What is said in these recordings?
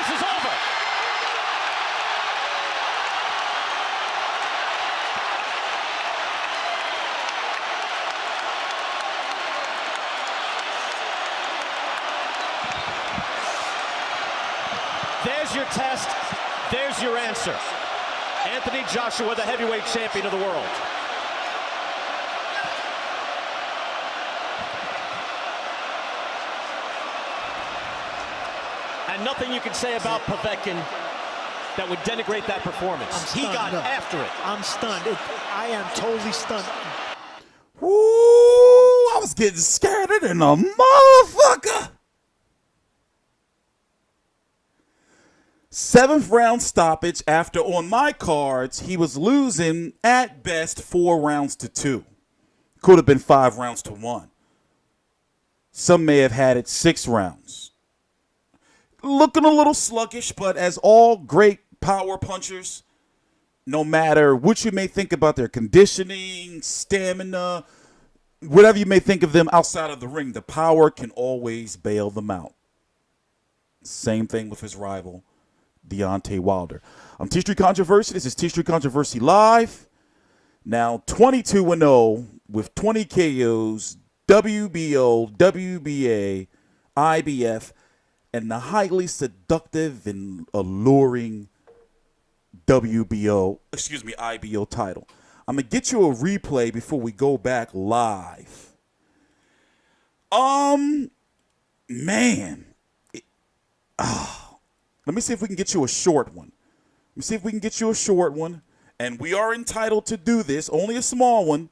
this is over. There's your test. There's your answer. Anthony Joshua, the heavyweight champion of the world. And nothing you can say about Povetkin that would denigrate that performance. He got after it. I'm stunned. I am totally stunned. Ooh, I was getting scared than a motherfucker. 7th round stoppage after, on my cards, he was losing at best 4 rounds to 2. Could have been 5 rounds to 1. Some may have had it 6 rounds. Looking a little sluggish, but as all great power punchers, no matter what you may think about their conditioning, stamina, whatever you may think of them outside of the ring, the power can always bail them out. Same thing with his rival, Deontay Wilder. I'm TstreeT Controversy. This is TstreeT Controversy Live. Now 22-0 with 20 KOs, WBO, WBA, IBF, and the highly seductive and alluring IBO title. I'm going to get you a replay before we go back live. Man. Let me see if we can get you a short one. And we are entitled to do this. Only a small one.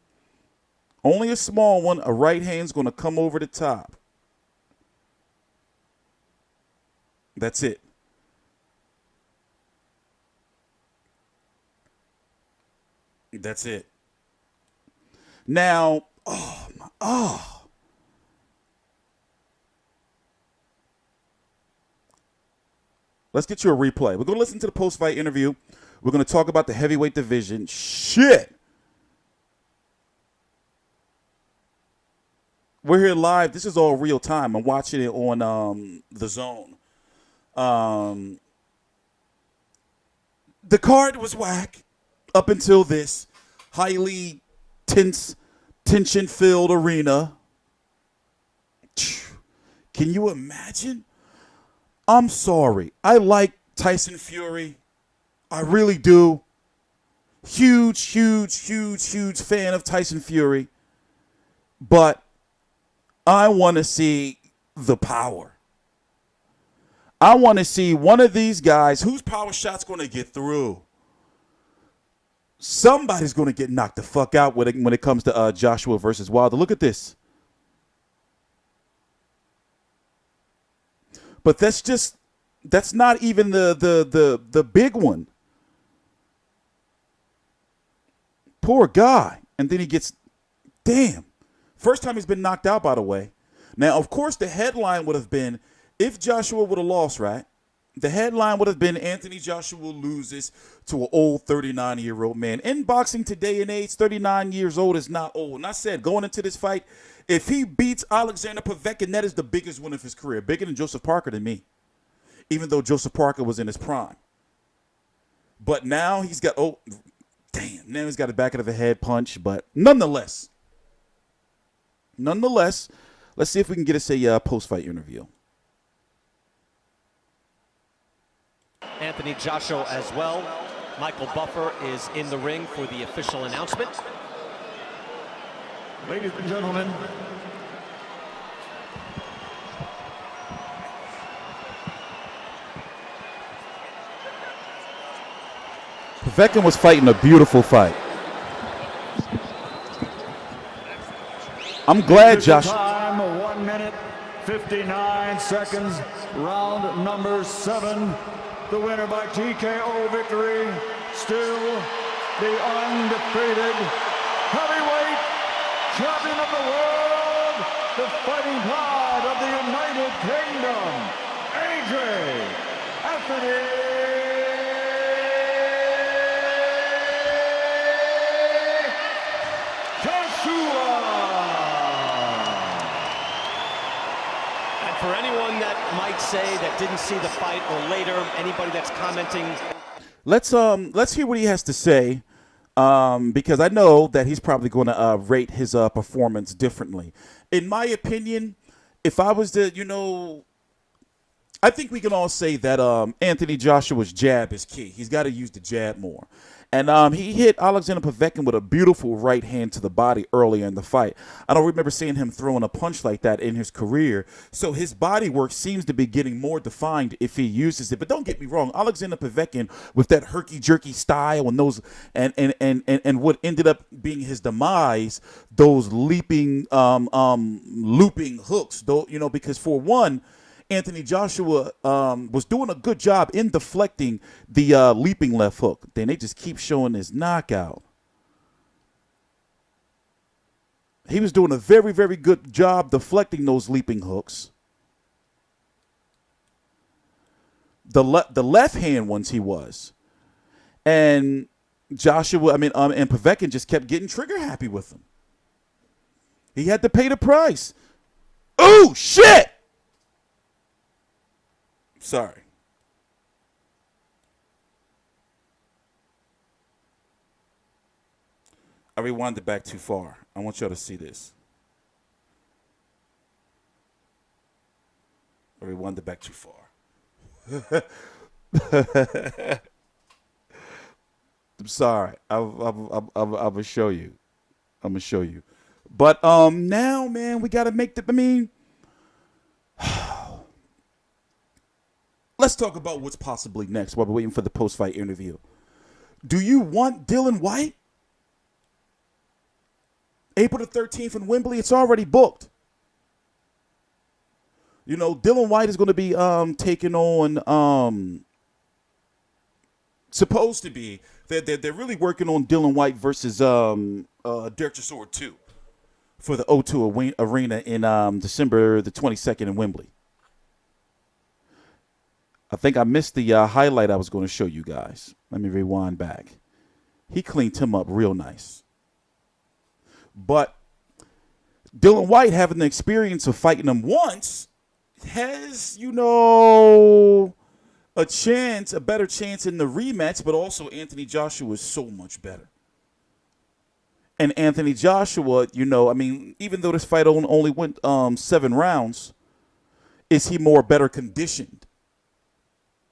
A right hand's going to come over the top. That's it. Now, let's get you a replay. We're going to listen to the post-fight interview. We're going to talk about the heavyweight division. Shit. We're here live. This is all real time. I'm watching it on the Zone. The card was whack up until this highly tension-filled arena. Can you imagine? I'm sorry. I like Tyson Fury. I really do. Huge fan of Tyson Fury. But I want to see the power. I want to see one of these guys whose power shot's going to get through. Somebody's going to get knocked the fuck out when it comes to Joshua versus Wilder. Look at this. But that's not even the big one. Poor guy. And then he gets, damn. First time he's been knocked out, by the way. Now, of course, the headline would have been, if Joshua would have lost, right? The headline would have been Anthony Joshua loses to an old 39-year-old man. In boxing today and age, 39 years old is not old. And I said, going into this fight, if he beats Alexander Povetkin, that is the biggest win of his career. Bigger than Joseph Parker to me. Even though Joseph Parker was in his prime. But now he's got, now he's got the back of the head punch. But nonetheless, let's see if we can get us a post-fight interview. Anthony Joshua as well. Michael Buffer is in the ring for the official announcement. Ladies and gentlemen, Povetkin was fighting a beautiful fight. I'm glad Josh. Time 1 minute 59 seconds. Round number 7. The winner by TKO victory. Still the undefeated heavyweight champion of the world, the Fighting Pride of the United Kingdom, Anthony For anyone that might might say that didn't see the fight or later, anybody that's commenting? Let's hear what he has to say, because I know that he's probably going to rate his performance differently. In my opinion, if I was to, I think we can all say that Anthony Joshua's jab is key. He's got to use the jab more. And he hit Alexander Povetkin with a beautiful right hand to the body earlier in the fight. I don't remember seeing him throwing a punch like that in his career. So his body work seems to be getting more defined if he uses it. But don't get me wrong, Alexander Povetkin with that herky-jerky style and those and what ended up being his demise, those leaping, looping hooks, though, because for one, Anthony Joshua was doing a good job in deflecting the leaping left hook. Then they just keep showing his knockout. He was doing a very, very good job deflecting those leaping hooks. The left hand ones he was. And Joshua, and Povetkin just kept getting trigger happy with him. He had to pay the price. Oh, shit! Sorry. I rewound it back too far. I want y'all to see this. I rewound it back too far. I'm sorry. I'm gonna show you. I'm gonna show you. But now, man, we gotta make the. Let's talk about what's possibly next while we're waiting for the post-fight interview. Do you want Dillian Whyte? April the 13th in Wembley, it's already booked. Dillian Whyte is going to be taking on, supposed to be, they're really working on Dillian Whyte versus Derek Chisora 2 for the O2 Arena in December the 22nd in Wembley. I think I missed the highlight I was going to show you guys. Let me rewind back. He cleaned him up real nice. But Dillian Whyte, having the experience of fighting him once, has, a better chance in the rematch, but also Anthony Joshua is so much better. And Anthony Joshua, even though this fight only went 7 rounds, is he better conditioned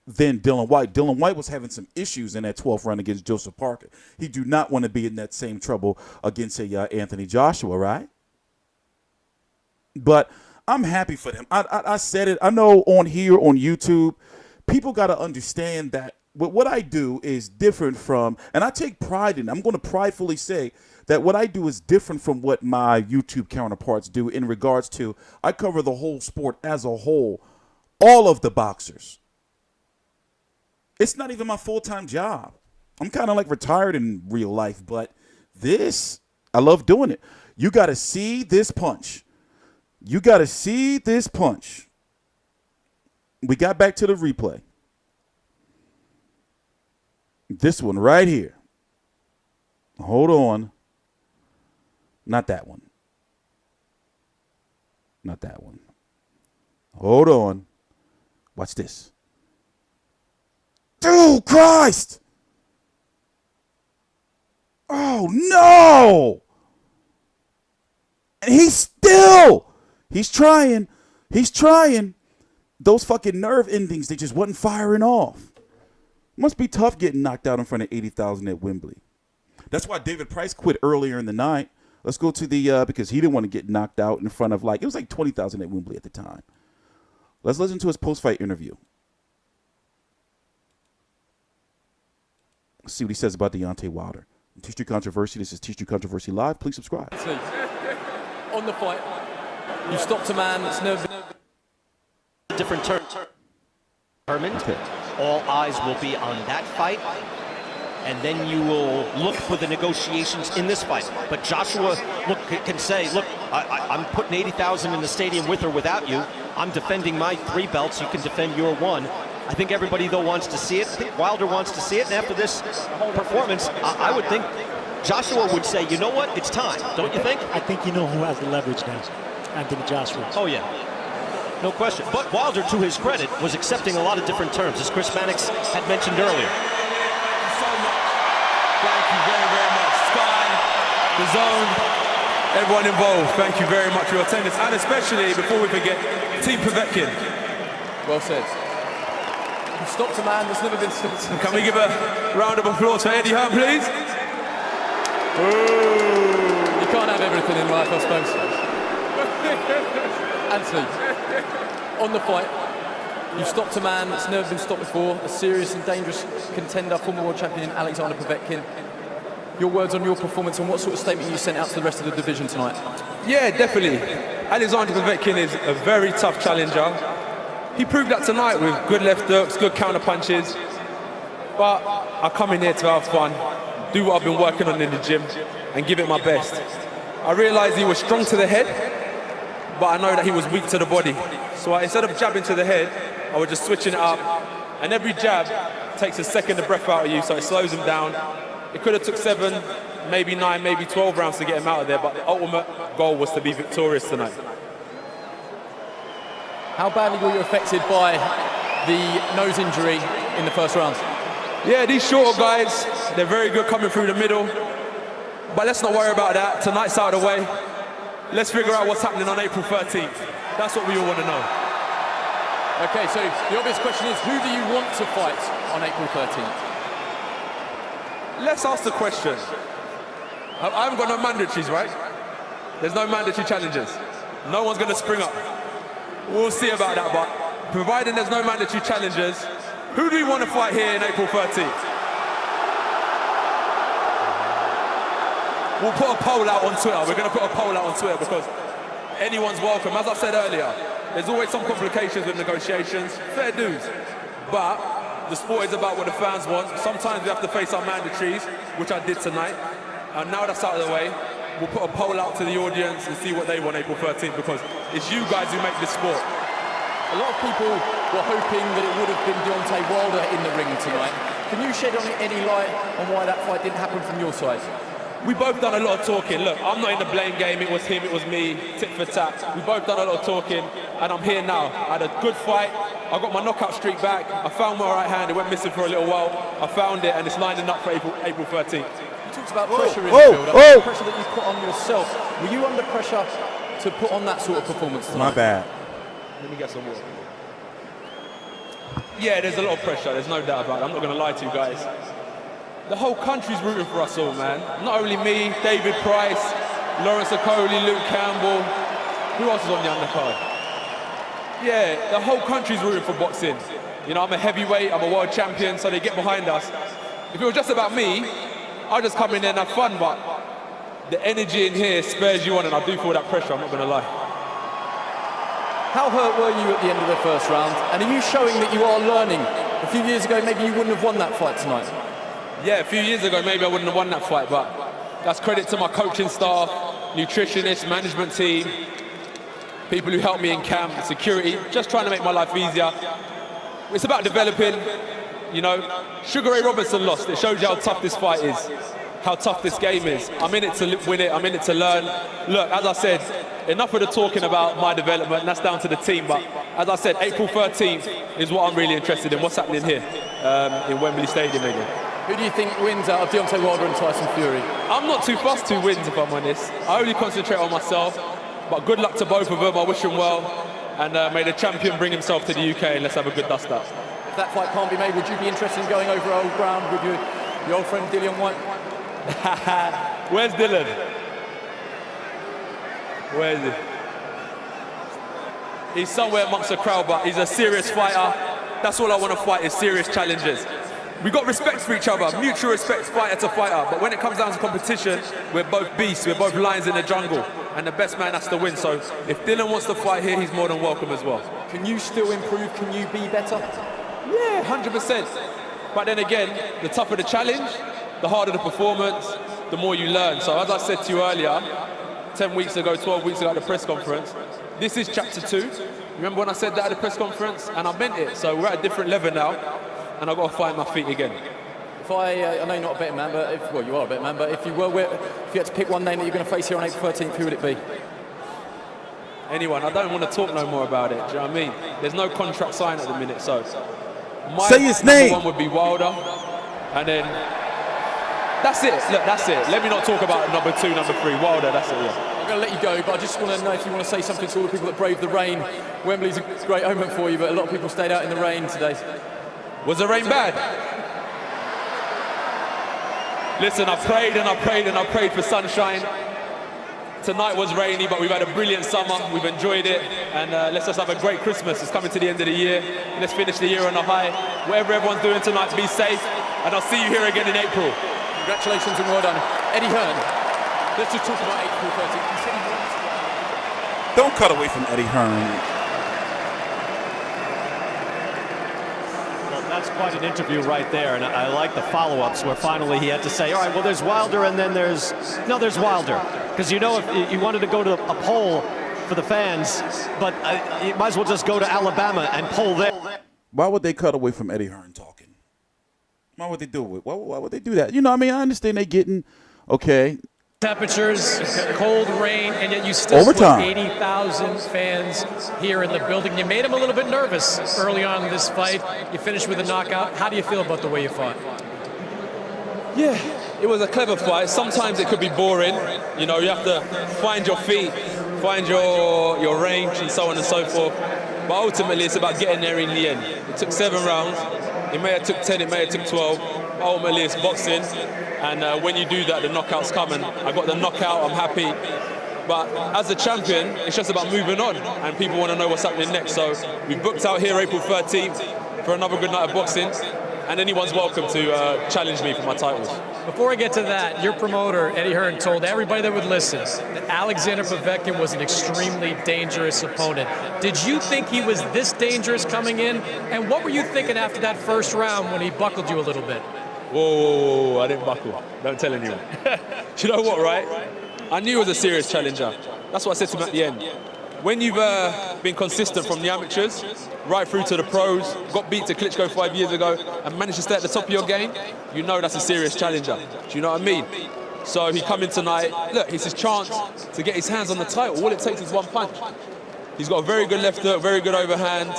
than Dillian Whyte? Dillian Whyte was having some issues in that 12th round against Joseph Parker. He do not want to be in that same trouble against Anthony Joshua, right? But I'm happy for them. I said it. I know on here on YouTube, people got to understand that what I do is different from, and I take pride in, I'm going to pridefully say that what I do is different from what my YouTube counterparts do in regards to, I cover the whole sport as a whole, all of the boxers. It's not even my full-time job. I'm kind of like retired in real life, but this, I love doing it. You got to see this punch. You got to see this punch. We got back to the replay. This one right here. Hold on. Not that one. Not that one. Hold on. Watch this. Oh, Christ! Oh, no! And he's trying. Those fucking nerve endings, they just wasn't firing off. Must be tough getting knocked out in front of 80,000 at Wembley. That's why David Price quit earlier in the night. Let's go to the, because he didn't want to get knocked out in front of, it was like 20,000 at Wembley at the time. Let's listen to his post-fight interview. Let's see what he says about Deontay Wilder. TstreeT Controversy. This is TstreeT Controversy Live. Please subscribe. On the fight, you stopped a man that's never been different determined. Okay. All eyes will be on that fight, and then you will look for the negotiations in this fight. But Joshua can say, look, I'm putting 80,000 in the stadium with or without you. I'm defending my 3 belts. You can defend your 1. I think everybody, though, wants to see it. I think Wilder wants to see it. And after this performance, I would think Joshua would say, you know what, it's time. Don't you think? I think you know who has the leverage now. Anthony Joshua. Oh, yeah. No question. But Wilder, to his credit, was accepting a lot of different terms, as Chris Mannix had mentioned earlier. Thank you very, very much. Sky, DAZN, everyone involved, thank you very much for your attendance. And especially, before we forget, Team Povetkin. Well said. You've stopped a man that's never been stopped. Can we give a round of applause for Eddie Hearn, please? You can't have everything in life, I suppose. Anthony, on the fight, you've stopped a man that's never been stopped before, a serious and dangerous contender, former world champion Alexander Povetkin. Your words on your performance and what sort of statement you sent out to the rest of the division tonight? Yeah, definitely. Alexander Povetkin is a very tough challenger. He proved that tonight with good left hooks, good counter punches. But I come in here to have fun, do what I've been working on in the gym, and give it my best. I realised he was strong to the head, but I know that he was weak to the body. So instead of jabbing to the head, I was just switching it up. And every jab takes a second of breath out of you, so it slows him down. It could have took 7, maybe 9, maybe 12 rounds to get him out of there, but the ultimate goal was to be victorious tonight. How badly were you affected by the nose injury in the first round? Yeah, these shorter guys, they're very good coming through the middle. But let's not worry about that. Tonight's out of the way. Let's figure out what's happening on April 13th. That's what we all want to know. Okay, so the obvious question is, who do you want to fight on April 13th? Let's ask the question. I haven't got no mandatories, right? There's no mandatory challenges. No one's going to spring up. We'll see about that, but providing there's no mandatory challenges, who do we want to fight here in April 13th? We'll put a poll out on Twitter. We're going to put a poll out on Twitter because anyone's welcome. As I said earlier, there's always some complications with negotiations. Fair dues. But the sport is about what the fans want. Sometimes we have to face our mandatories, which I did tonight. And now that's out of the way, we'll put a poll out to the audience and see what they want April 13th, because it's you guys who make this sport. A lot of people were hoping that it would have been Deontay Wilder in the ring tonight. Can you shed any light on why that fight didn't happen from your side? We both done a lot of talking. Look, I'm not in the blame game. It was him, it was me, tit for tat. We both done a lot of talking, and I'm here now. I had a good fight. I got my knockout streak back. I found my right hand. It went missing for a little while. I found it, and it's lining up for April 13th. You talked about pressure in the field, pressure that you put on yourself. Were you under pressure to put on that sort of performance tonight? My bad. Let me get some water. Yeah, there's a lot of pressure. There's no doubt about it. I'm not going to lie to you guys. The whole country's rooting for us all, man. Not only me, David Price, Lawrence Okoli, Luke Campbell. Who else is on the undercard? Yeah, the whole country's rooting for boxing. You know, I'm a heavyweight, I'm a world champion, so they get behind us. If it was just about me, I'd just come in there and have fun, but the energy in here spares you on, and I do feel that pressure, I'm not going to lie. How hurt were you at the end of the first round? And are you showing that you are learning? A few years ago, maybe you wouldn't have won that fight tonight. Yeah, a few years ago, maybe I wouldn't have won that fight, but that's credit to my coaching staff, nutritionists, management team, people who helped me in camp, security, just trying to make my life easier. It's about developing, you know. Sugar Ray Robinson lost. It shows you how tough this fight is, how tough this game is. I'm in it to win it, I'm in it to learn. Look, as I said, enough of the talking about my development, that's down to the team, but as I said, April 13th is what I'm really interested in, what's happening here in Wembley Stadium again. Who do you think wins out of Deontay Wilder and Tyson Fury? I'm not too fussed who wins, if I'm honest. I only concentrate on myself, but good luck to both of them. I wish them well, and may the champion bring himself to the UK, and let's have a good dust up. If that fight can't be made, would you be interested in going over old ground with your old friend Dillian Whyte? Where's Dylan? Where is he? He's somewhere amongst the crowd, but he's a serious fighter. That's all I want to fight, is serious challenges. We got respect for each other, mutual respect, fighter to fighter. But when it comes down to competition, we're both beasts, we're both lions in the jungle, and the best man has to win. So if Dylan wants to fight here, he's more than welcome as well. Can you still improve? Can you be better? Yeah, 100%. But then again, the tougher the challenge, the harder the performance, the more you learn. So as I said to you earlier, 10 weeks ago, 12 weeks ago at the press conference, this is chapter 2. Remember when I said that at the press conference? And I meant it. So we're at a different level now, and I've got to find my feet again. If I know you're not a betting man, but well, you are a betting man, but if you had to pick one name that you're going to face here on April 13th, who would it be? anyone. I don't want to talk no more about it. Do you know what I mean? There's no contract signed at the minute, so my Say his number name. one would be Wilder, and then that's it. Look, that's it. Let me not talk about number 2, number 3, Wilder. That's it. Yeah. I'm going to let you go, but I just want to know if you want to say something to all the people that braved the rain. Wembley's a great omen for you, but a lot of people stayed out in the rain today. Was the rain bad? Listen, I prayed and I prayed and I prayed for sunshine. Tonight was rainy, but we've had a brilliant summer. We've enjoyed it, and let's just have a great Christmas. It's coming to the end of the year. Let's finish the year on a high. Whatever everyone's doing tonight, be safe, and I'll see you here again in April. Congratulations and well done. Eddie Hearn, let's just talk about April 13th. He said he wants to... Don't cut away from Eddie Hearn. That's quite an interview right there, and I like the follow-ups where finally he had to say, all right, well, there's Wilder, and then there's Wilder. Because you know, if you wanted to go to a poll for the fans, but you might as well just go to Alabama and poll there. Why would they cut away from Eddie Hearn talking? Why would they do it? Why would they do that? You know, I mean, I understand they getting, okay. Temperatures, cold rain, and yet you still put 80,000 fans here in the building. You made them a little bit nervous early on in this fight. You finished with a knockout. How do you feel about the way you fought? Yeah, it was a clever fight. Sometimes it could be boring. You know, you have to find your feet, find your range, and so on and so forth. But ultimately, it's about getting there in the end. It took 7 rounds. It may have took 10, it may have took 12. Ultimately, it's boxing. And when you do that, the knockouts come, and I got the knockout, I'm happy. But as a champion, it's just about moving on, and people want to know what's happening next. So we've booked out here April 13th for another good night of boxing, and anyone's welcome to challenge me for my titles. Before I get to that, your promoter, Eddie Hearn, told everybody that would listen that Alexander Povetkin was an extremely dangerous opponent. Did you think he was this dangerous coming in? And what were you thinking after that first round when he buckled you a little bit? Whoa, I didn't buckle. Don't tell anyone. Do you know what, right? I knew he was a serious challenger. That's what I said to him at the end. When you've been consistent from the amateurs right through to the pros, got beat to Klitschko 5 years ago, and managed to stay at the top of your game, you know that's a serious challenger. Do you know what I mean? So he come in tonight, look, it's his chance to get his hands on the title. All it takes is one punch. He's got a very good left hook, very good overhand,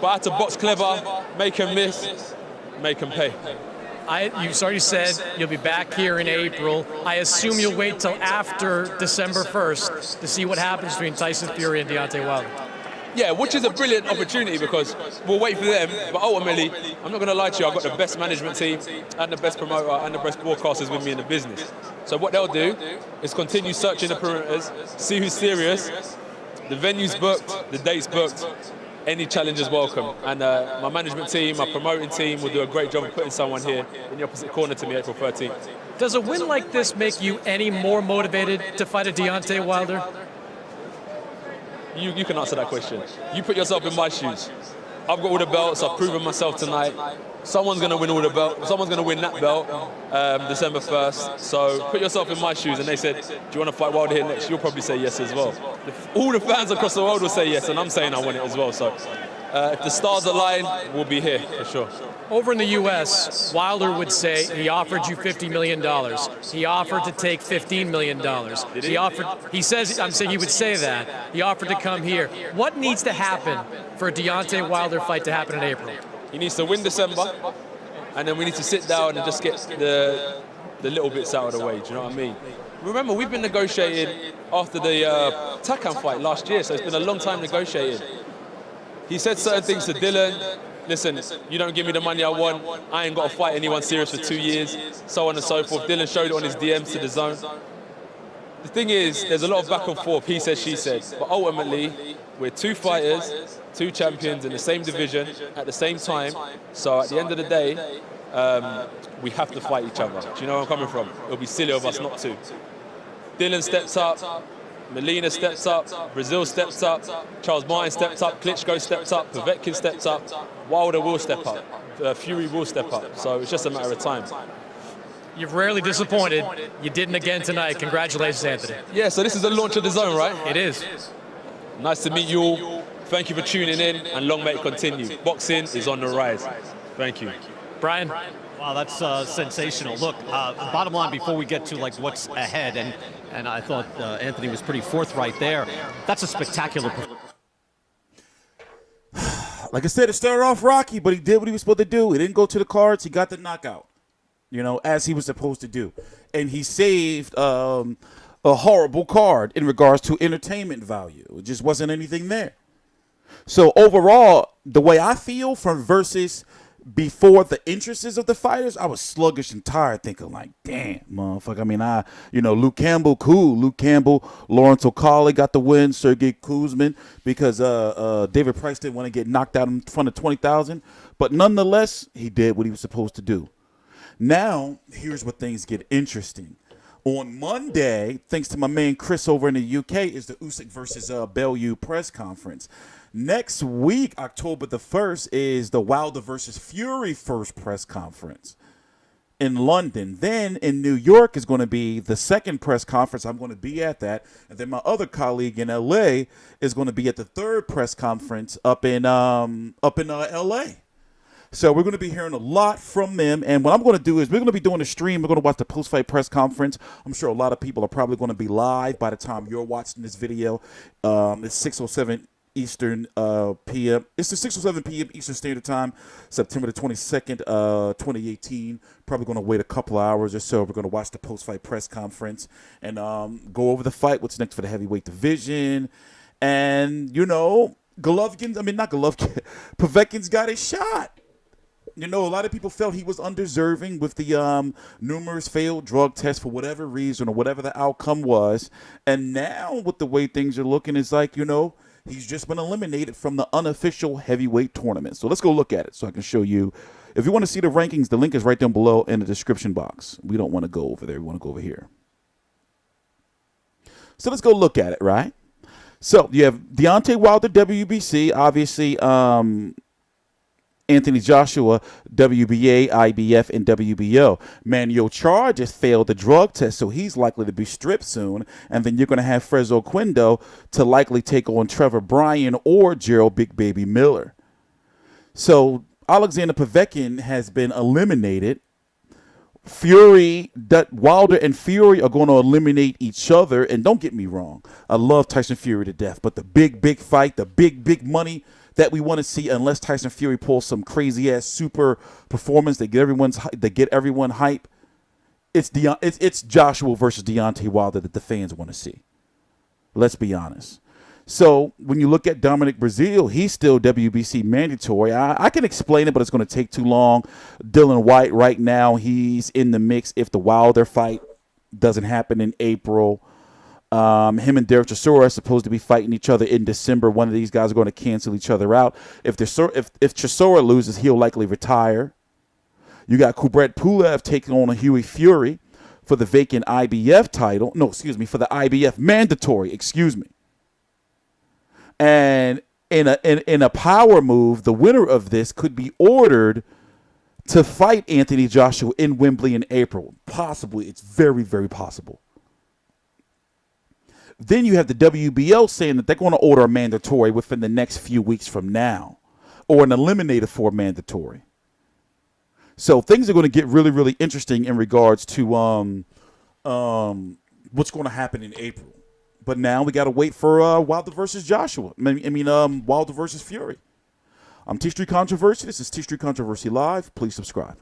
but I had to box clever, make him miss, make him pay. You already said you'll be back here in April. I assume you'll wait till after December 1st to see what happens between Tyson Fury and Deontay Wilder. Yeah, which is a brilliant opportunity because we'll wait for them, but ultimately, I'm not going to lie to you, I've got the best management team and the best promoter and the best broadcasters with me in the business. So what they'll do is continue searching the perimeters, see who's serious, the venue's booked, the date's booked, any challengers welcome. And my management team, my promoting team will do a great job of putting someone here in the opposite corner to me April 13th. Does a win like this make you any more motivated to fight a Deontay Wilder? You can answer that question. You put yourself in my shoes. I've got all the belts, I've proven myself tonight. Someone's going to win all the belts. Someone's going to win that belt December 1st. So put yourself in my shoes. And they said, do you want to fight Wilder here next? You'll probably say yes as well. All the fans across the world will say yes, and I'm saying I want it as well. So if the stars align, we'll be here for sure. Over in the U.S., Wilder would say he offered you $50 million. He offered to take $15 million. He says, I'm saying he would say that. He offered to come here. What needs to happen for a Deontay Wilder fight to happen in April? He needs to win December, and then we need to sit down and just get the little bits out of the way, do you know what I mean? Remember, we've been negotiating after the Takam fight last year, so it's been a long time negotiating. He said certain things to Dylan. Listen, you don't give me the money I want, I ain't got to fight anyone serious for 2 years, so on and so forth. Dylan showed it on his DMs to DAZN. The thing is, there's a lot of back and forth, he said, she said, but ultimately, we're 2 fighters, 2 champions in the same division at the same time, so at the end of the day, we have to fight each other. Do you know where I'm coming from? It'll be silly of us not to. Dylan steps up, Molina steps up, Brazil steps up, Charles Martin steps up, Klitschko steps up, Povetkin steps up, Wilder will step up, Fury will step up, so it's just a matter of time. You've rarely disappointed. You didn't again tonight. Congratulations, Anthony. Yeah, so this is the launch of DAZN, right? It is. Nice to meet you all. Thank you for tuning in, and long may it continue. Boxing is on the rise. Thank you. Brian? Wow, that's sensational. Look, bottom line, before we get to like what's ahead, and And I thought Anthony was pretty forthright there. That's a spectacular performance. Like I said, it started off rocky, but he did what he was supposed to do. He didn't go to the cards. He got the knockout, as he was supposed to do. And he saved a horrible card in regards to entertainment value. It just wasn't anything there. So overall, the way I feel from versus before the interests of the fighters, I was sluggish and tired, thinking like, damn, motherfucker. I mean, Luke Campbell, cool. Luke Campbell, Lawrence O'Colly got the win. Sergey Kuzmin, because David Price didn't want to get knocked out in front of 20,000. But nonetheless, he did what he was supposed to do. Now, here's where things get interesting. On Monday, thanks to my man Chris over in the UK, is the Usyk versus Bellew press conference. Next week, October the 1st, is the Wilder versus Fury first press conference in London. Then in New York is going to be the second press conference. I'm going to be at that. And then my other colleague in LA is going to be at the third press conference up in LA. So we're going to be hearing a lot from them. And what I'm going to do is we're going to be doing a stream. We're going to watch the post-fight press conference. I'm sure a lot of people are probably going to be live by the time you're watching this video. It's 6:07 Eastern p.m. It's the 6:07 p.m. Eastern Standard Time, September the 22nd, 2018. Probably going to wait a couple hours or so. We're going to watch the post-fight press conference and go over the fight, what's next for the heavyweight division. And, Povetkin's got his shot. A lot of people felt he was undeserving with the numerous failed drug tests for whatever reason or whatever the outcome was. And now with the way things are looking, it's like, he's just been eliminated from the unofficial heavyweight tournament. So let's go look at it so I can show you. If you want to see the rankings, the link is right down below in the description box. We don't want to go over there. We want to go over here. So let's go look at it, right? So you have Deontay Wilder, WBC, obviously Anthony Joshua, WBA, IBF, and WBO. Manuel Charges failed the drug test, so he's likely to be stripped soon. And then you're going to have Frezo Quindo to likely take on Trevor Bryan or Gerald Big Baby Miller. So Alexander Povetkin has been eliminated. Wilder and Fury are going to eliminate each other. And don't get me wrong, I love Tyson Fury to death, but the big fight, the big money that we want to see, unless Tyson Fury pulls some crazy ass super performance that get everyone hype, it's Joshua versus Deontay Wilder that the fans want to see. Let's be honest. So when you look at Dominic Breazeale, he's still WBC mandatory. I can explain it, but it's going to take too long. Dylan Whyte right now, he's in the mix if the Wilder fight doesn't happen in April. Him and Derek Chisora are supposed to be fighting each other in December. One of these guys are going to cancel each other out. If Chisora loses, he'll likely retire. You got Kubrat Pulev taking on a Huey Fury for the vacant IBF title. No, excuse me, for the IBF mandatory, excuse me. And in a power move, the winner of this could be ordered to fight Anthony Joshua in Wembley in April. Possibly. It's very, very possible. Then you have the WBO saying that they're going to order a mandatory within the next few weeks from now, or an eliminator for a mandatory. So things are going to get really, really interesting in regards to what's going to happen in April. But now we got to wait for Wilder versus Joshua. Wilder versus Fury. I'm TstreeT Controversy. This is TstreeT Controversy Live. Please subscribe.